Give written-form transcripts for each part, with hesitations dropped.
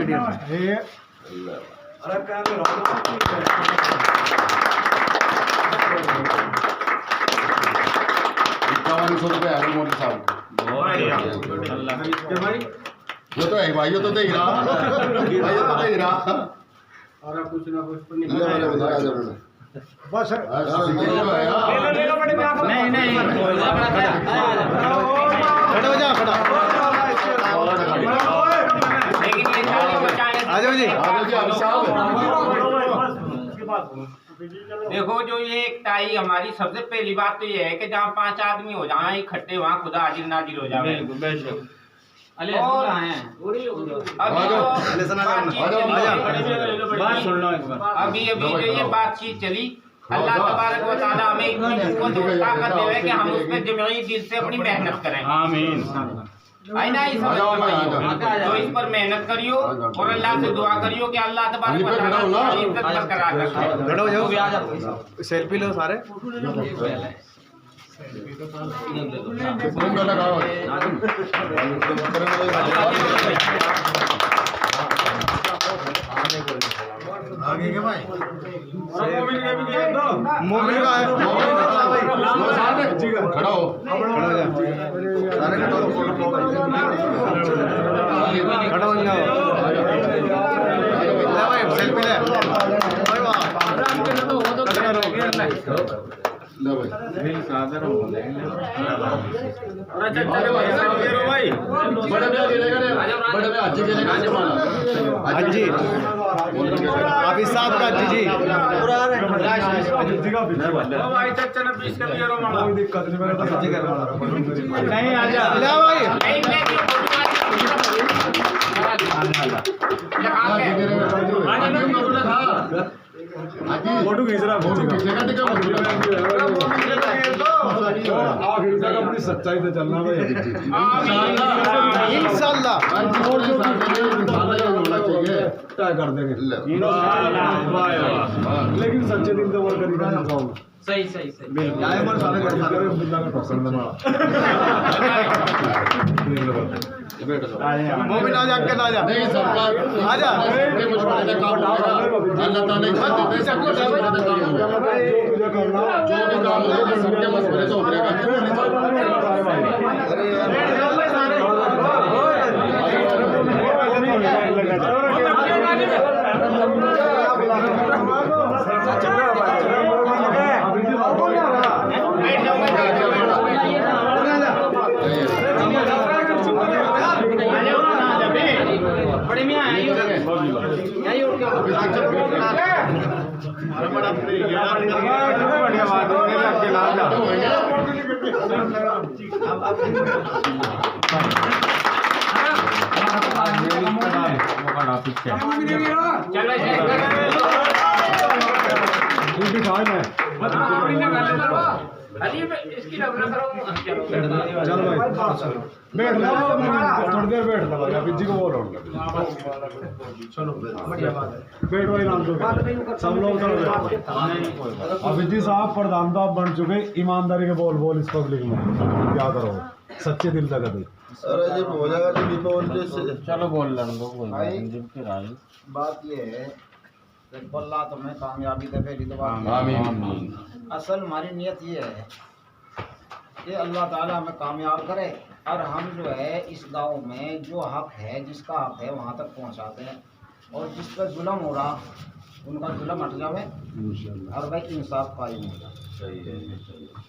Video ये अरे ₹5100 है मोदी साहब। वो तो है भाई, ये तो दे ही रहा भाई, ये तो दे ही रहा। और कुछ ना कुछ तो बस नहीं नहीं खड़ा हो जा, खड़ा आ जाओ जी। देखो जो ये एक टाई हमारी सबसे पहली बात तो ये है कि जहाँ 5 आदमी हो जाए इकट्ठे वहाँ खुदा हाजिर नाजिर हो जाए। और अभी जो ये बातचीत चली, अल्लाह तबारक व तआला हमें इतनी ताकत देवे कि हम उसमें जमीई दिल से अपनी मेहनत करें। आमीन। आई ना इस तो इस पर मेहनत करियो और अल्लाह से दुआ करियो कि अल्लाह तबारक व तआला इज्जत बरकरार रखे। खड़ा हो जाओ, सेल्फी लो सारे। आगे के भाई मोमिन का है, खड़ा हो, खड़ा हो जाओ। ले भाई सेल्फी ले भाई, वाह ले भाई बड़े भैया गिरेगा रे, बड़े भैया हाजी गिरेगा जमाना हाजी हाफिज साहब का जी कोई दिक्कत नहीं, मेरे तो हाजी करवा रहा नहीं आ जा ले भाई। फोटो खींच रहा, फोटो खींचेगा देखा आखिर तक अपनी सच्चाई से चलना भाई इंशाल्लाह तय कर देंगे, लेकिन सच्चे दिन तो वर्क करेगा ना गाँव में। सही सही सही मोमिन आ जा के ना जा नहीं सरकार आ जा। सबके मशवरे से काम होगा, अल्लाह ताला की बात है, सबके मशवरे से काम होगा, जो भी काम होगा सबके मशवरे से होगा। बड़े में आई हो यही उठ के बड़ा बढ़िया बात है, लग के ना जा इसकी लगना करो। चल भाई बैठ लो, थोड़ी देर बैठ लो भाई, अभी जी को बोल रहा हूँ। चलो बढ़िया बात है, बैठ भाई नाम दो सब लोग। चलो अभी जी साहब प्रधान तो आप बन चुके, ईमानदारी के बोल बोल इस पब्लिक में क्या करो, सच्चे दिल तक अभी। अरे जब हो जाएगा जब दीपावली से चलो बोल लेंगे बात ये है कि अल्लाह तुम्हें कामयाबी दे, पहली तो बात आमीन। असल हमारी नियत ये है कि अल्लाह ताला हमें कामयाब करे और हम जो है इस गांव में जो हक है, जिसका हक है वहाँ तक पहुँचाते हैं, और जिस पर जुल्म हो रहा उनका जुल्म हट जावे और भाई इंसाफ कायम हो जाए।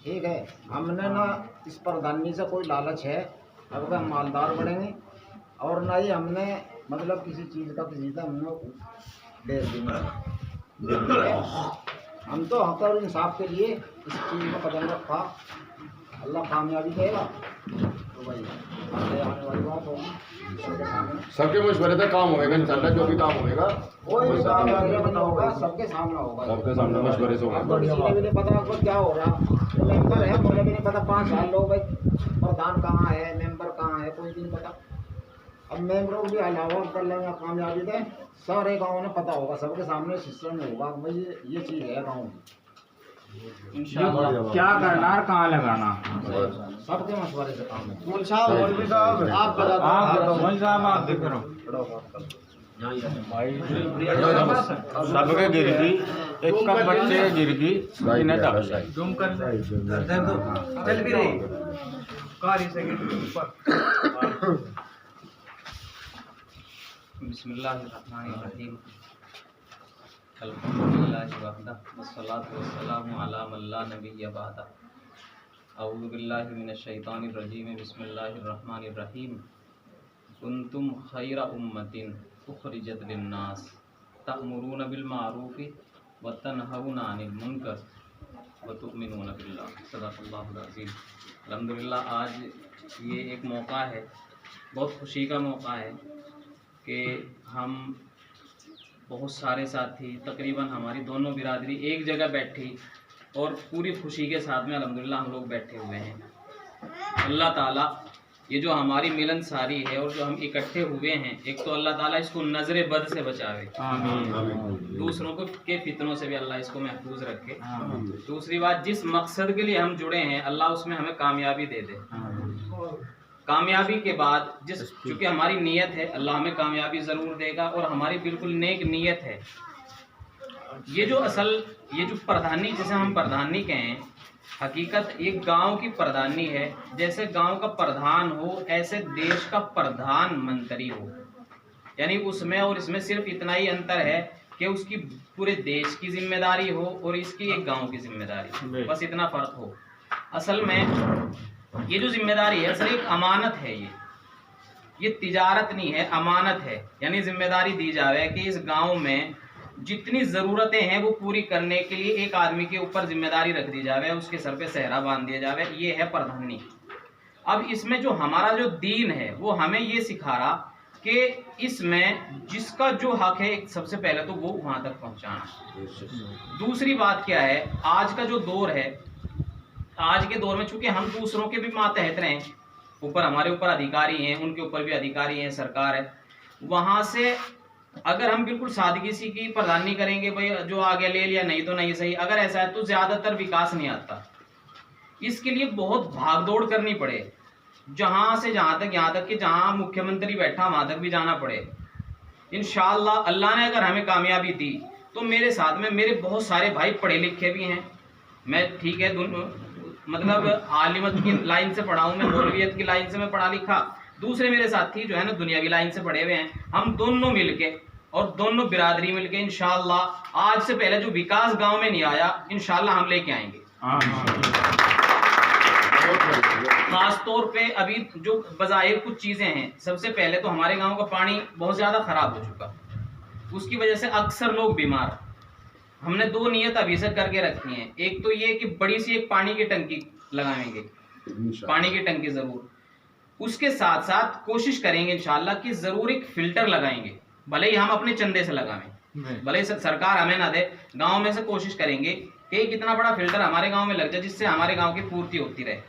ठीक है, हमने ना इस प्रधानी से कोई लालच है अब हम मालदार बढ़ेंगे, और ना ही हमने मतलब किसी चीज़ का किसी से हमने दे देंगे। हम तो हक और इंसाफ के लिए इस चीज़ में कदम रखा, अल्लाह कामयाबी देगा तो भाई आगे आने वाली बात होगी सबके सामने। सबके मशवरे से काम होगा इंशाल्लाह, जो भी काम होगा कोई भी काम बता होगा सबके सामने होगा, सबके सामने मशवरे से होगा। किसी ने भी नहीं पता आपको क्या हो रहा, मेंबर है मुझे भी नहीं पता, 5 साल लोग भाई प्रधान कहाँ है, मेंबर कहाँ है, कोई भी नहीं पता। अब मेंबरों भी अलावा कर लेंगे कामयाबी दे, सारे गाँव में पता होगा, सबके सामने सिस्टम में होगा भाई ये चीज़ है गाँव की। क्या करना और कहाँ लगाना, सबके मशवरे से काम है। मौलवी साहब आप बता दो। आप बताओ, मौलवी साहब आप देख रहे हो। सबके गिर गई, एक का बच्चे गिर गई, इन्हें दब जाए। चल भी रही बिस्मिल्लाहिर्रहमानिर्रहीम अल्हम्दुलिल्लाहि वहदा वस्सलातु वस्सलामु अला मन ला नबिय्य बअदा अऊज़ु बिल्लाहि मिनश शैतानिर रजीम बिस्मिल्लाहिर्रहमानिर्रहीम कुंतुम खैरा उम्मतिन उखरिजत लिन्नास तअमुरूना बिल मारूफि व तनहौना अनिल मुनकर व तु'मिनूना बिल्लाह सदक़ल्लाहुल अज़ीम। अल्हम्दुलिल्लाह आज ये एक मौका है, बहुत खुशी का मौका है कि हम बहुत सारे साथी तकरीबन हमारी दोनों बिरादरी एक जगह बैठी और पूरी खुशी के साथ में अल्हम्दुलिल्लाह हम लोग बैठे हुए हैं। अल्लाह ताला ये जो हमारी मिलनसारी है और जो हम इकट्ठे हुए हैं, एक तो अल्लाह ताला इसको नजरे बद से बचावे, दूसरों को के फितनों से भी अल्लाह इसको महफूज रखे। दूसरी बात, जिस मकसद के लिए हम जुड़े हैं अल्लाह उसमें हमें कामयाबी दे दे। कामयाबी के बाद चूँकि हमारी नीयत है, अल्लाह हमें कामयाबी ज़रूर देगा और हमारी बिल्कुल नेक नीयत है। ये जो प्रधानी, जैसे हम प्रधानी कहें, हकीकत एक गांव की प्रधानी है। जैसे गांव का प्रधान हो ऐसे देश का प्रधानमंत्री हो, यानी उसमें और इसमें सिर्फ इतना ही अंतर है कि उसकी पूरे देश की जिम्मेदारी हो और इसकी एक गांव की जिम्मेदारी, बस इतना फ़र्क हो। असल में ये जो जिम्मेदारी है असल एक अमानत है, ये तिजारत नहीं है, अमानत है। यानी जिम्मेदारी दी जावे कि इस गांव में जितनी ज़रूरतें हैं वो पूरी करने के लिए एक आदमी के ऊपर जिम्मेदारी रख दी जावे, उसके सर पे सहरा बांध दिया जावे, ये है प्रधानी। अब इसमें जो हमारा जो दीन है वो हमें ये सिखा रहा कि इसमें जिसका जो हक है सबसे पहले तो वो वहाँ तक पहुँचाना। दूसरी बात क्या है, आज का जो दौर है, आज के दौर में चूँकि हम दूसरों के भी मातहत रहें, ऊपर हमारे ऊपर अधिकारी हैं, उनके ऊपर भी अधिकारी हैं, सरकार है, वहाँ से अगर हम बिल्कुल सादगी सी की प्रधानी करेंगे, भाई जो आगे ले लिया नहीं तो नहीं सही, अगर ऐसा है तो ज़्यादातर विकास नहीं आता। इसके लिए बहुत भागदौड़ करनी पड़े, जहाँ से जहाँ तक, यहाँ तक कि जहाँ मुख्यमंत्री बैठा वहाँ तक भी जाना पड़े। इंशाअल्लाह अल्लाह ने अगर हमें कामयाबी दी तो मेरे साथ में मेरे बहुत सारे भाई पढ़े लिखे भी हैं। मैं ठीक है मतलब आलिमत की लाइन से पढ़ा हूँ, मैं मौलवियत की लाइन से मैं पढ़ा लिखा, दूसरे मेरे साथी जो है ना दुनियावी लाइन से पढ़े हुए हैं। हम दोनों मिलके और दोनों बिरादरी मिलके इंशाअल्लाह आज से पहले जो विकास गांव में नहीं आया इंशाअल्लाह हम लेके आएंगे। खास तौर पे अभी जो बज़ाहिर कुछ चीज़ें हैं, सबसे पहले तो हमारे गांव का पानी बहुत ज़्यादा ख़राब हो चुका, उसकी वजह से अक्सर लोग बीमार। हमने दो नियत अभी से करके रखी हैं, एक तो ये कि बड़ी सी एक पानी की टंकी लगाएंगे, पानी की टंकी ज़रूर, उसके साथ साथ कोशिश करेंगे इंशाअल्लाह कि ज़रूर एक फ़िल्टर लगाएंगे, भले ही हम अपने चंदे से लगावें, भले ही सरकार हमें ना दे, गांव में से कोशिश करेंगे कि एक इतना बड़ा फ़िल्टर हमारे गांव में लग जाए जिससे हमारे गांव की पूर्ति होती रहे।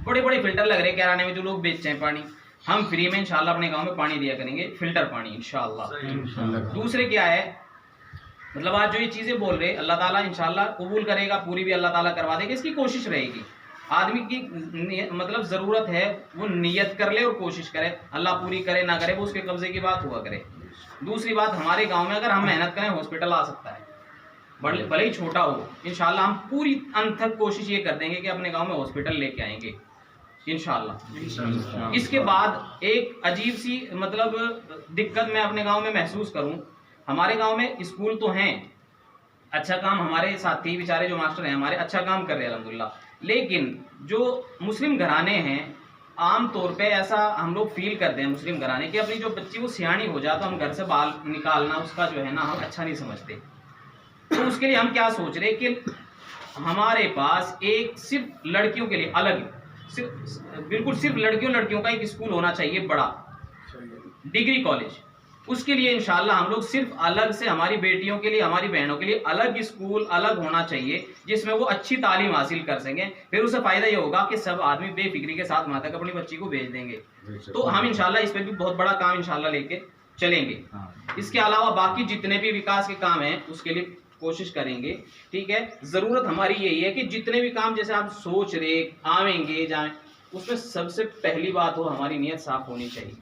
बड़े बड़े फ़िल्टर लग रहे किराने में, जो लोग बेचते हैं पानी, हम फ्री में इंशाअल्लाह अपने गाँव में पानी दिया करेंगे, फ़िल्टर पानी इंशाअल्लाह। दूसरे क्या है, मतलब आज जो ये चीज़ें बोल रहे अल्लाह ताला इंशाअल्लाह कबूल करेगा, पूरी भी अल्लाह ताला करवा देगा, इसकी कोशिश रहेगी। आदमी की मतलब ज़रूरत है वो नियत कर ले और कोशिश करे, अल्लाह पूरी करे ना करे वो उसके कब्ज़े की बात हुआ करे। दूसरी बात, हमारे गांव में अगर हम मेहनत करें हॉस्पिटल आ सकता है, भले ही छोटा हो, इंशाअल्लाह हम पूरी अनथक कोशिश ये कर देंगे कि अपने गांव में हॉस्पिटल लेके आएंगे इंशाअल्लाह। इसके बाद एक अजीब सी मतलब दिक्कत मैं अपने गाँव में महसूस करूँ, हमारे गाँव में स्कूल तो हैं, अच्छा काम हमारे साथी बेचारे जो मास्टर हैं हमारे अच्छा काम कर रहे हैं अल्हम्दुलिल्लाह, लेकिन जो मुस्लिम घराने हैं आम तौर पे ऐसा हम लोग फील करते हैं मुस्लिम घराने कि अपनी जो बच्ची वो सियाणी हो जाए तो हम घर से बाल निकालना उसका जो है ना हम अच्छा नहीं समझते। तो उसके लिए हम क्या सोच रहे कि हमारे पास एक सिर्फ लड़कियों के लिए अलग, बिल्कुल सिर्फ लड़कियों का एक स्कूल होना चाहिए, बड़ा डिग्री कॉलेज। उसके लिए इंशाअल्लाह हम लोग सिर्फ अलग से हमारी बेटियों के लिए, हमारी बहनों के लिए अलग स्कूल अलग होना चाहिए जिसमें वो अच्छी तालीम हासिल कर सकें। फिर उससे फ़ायदा ये होगा कि सब आदमी बेफिक्री के साथ वहाँ तक अपनी बच्ची को भेज देंगे। तो हम इंशाअल्लाह इस पर भी बहुत बड़ा काम इंशाअल्लाह लेके चलेंगे। इसके अलावा बाकी जितने भी विकास के काम हैं उसके लिए कोशिश करेंगे, ठीक है। ज़रूरत हमारी यही है कि जितने भी काम जैसे आप सोच रहे आवेंगे जाएँ, उसमें सबसे पहली बात हो हमारी नीयत साफ होनी चाहिए।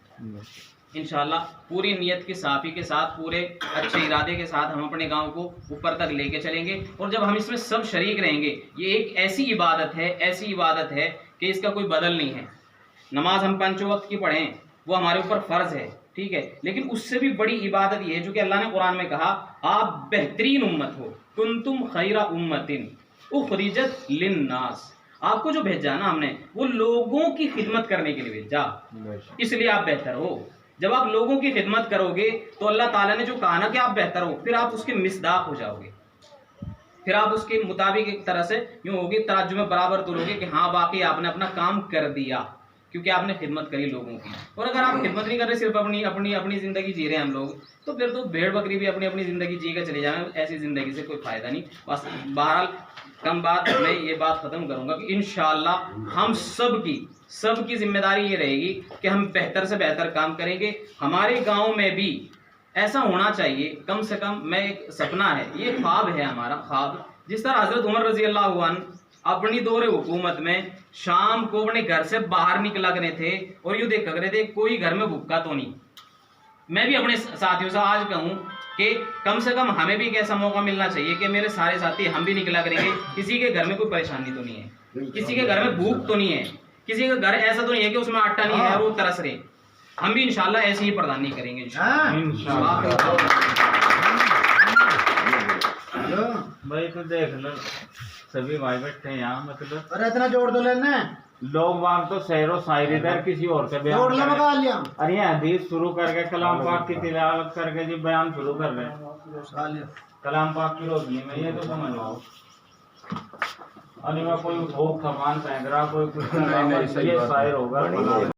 इंशाल्लाह पूरी नियत की साफ़ी के साथ, पूरे अच्छे इरादे के साथ हम अपने गांव को ऊपर तक लेके चलेंगे। और जब हम इसमें सब शरीक रहेंगे, ये एक ऐसी इबादत है कि इसका कोई बदल नहीं है। नमाज हम 5 वक्त की पढ़ें, वो हमारे ऊपर फ़र्ज़ है, ठीक है, लेकिन उससे भी बड़ी इबादत ये है जो कि अल्लाह ने कुरान में कहा, आप बेहतरीन उम्मत हो, कुंतुम खैरा उम्मतिन उखरिजत लिन्नास। आपको जो भेजा ना हमने, वो लोगों की खिदमत करने के लिए भेजा, इसलिए आप बेहतर हो। जब आप लोगों की खिदमत करोगे तो अल्लाह ताला ने जो कहा ना कि आप बेहतर हो, फिर आप उसके मिसदाक हो जाओगे, फिर आप उसके मुताबिक एक तरह से यूँ होगी, तराजू में बराबर तोलोगे कि हाँ वाकई आपने अपना काम कर दिया, क्योंकि आपने खिदमत करी लोगों की। और अगर आप खिदमत नहीं कर रहे, सिर्फ अपनी अपनी अपनी ज़िंदगी जी रहे हैं हम लोग, तो फिर तो भेड़ बकरी भी अपनी अपनी ज़िंदगी जी कर चले जाए, ऐसी ज़िंदगी से कोई फ़ायदा नहीं। बस बहरहाल कम बात, मैं ये बात ख़त्म करूँगा कि इंशाअल्लाह हम सबकी जिम्मेदारी ये रहेगी कि हम बेहतर से बेहतर काम करेंगे। हमारे गाँव में भी ऐसा होना चाहिए, कम से कम मैं एक सपना है, ये ख्वाब है हमारा ख्वाब, जिस तरह हज़रत उमर रज़ी अल्लाह अन्हु अपनी दौरे हुकूमत में शाम को अपने घर से बाहर निकला करे थे और यूँ देखा करे थे कोई घर में भूखा तो नहीं। मैं भी अपने साथियों से आज कहूँ कि कम से कम हमें भी एक ऐसा मौका मिलना चाहिए कि मेरे सारे साथी हम भी निकला करेंगे, किसी के घर में कोई परेशानी तो नहीं है, किसी के घर में भूख तो नहीं है, किसी का घर ऐसा तो नहीं है कि उसमें आटा नहीं है और वो तरस रहे। हम भी इंशाल्लाह ऐसे ही प्रदानी करेंगे इंशाल्लाह। भाई तो देख लो, सभी भाई बैठे हैं यहाँ, मतलब अरे इतना जोड़ दो लेना लोग वहाँ तो शहरों शायरी दर किसी और से बयान जोड़ ले कर रहे मगा हैं। लिया अरे ये हदीस शुरू करके कलाम पाक की तिलावत करके जी बयान शुरू कर रहे हैं कलाम पाक की रोशनी में, ये तो समझ लो। अरे मैं कोई भोग सामान फेंक रहा, कोई कुछ कर रहा, ये शायर होगा।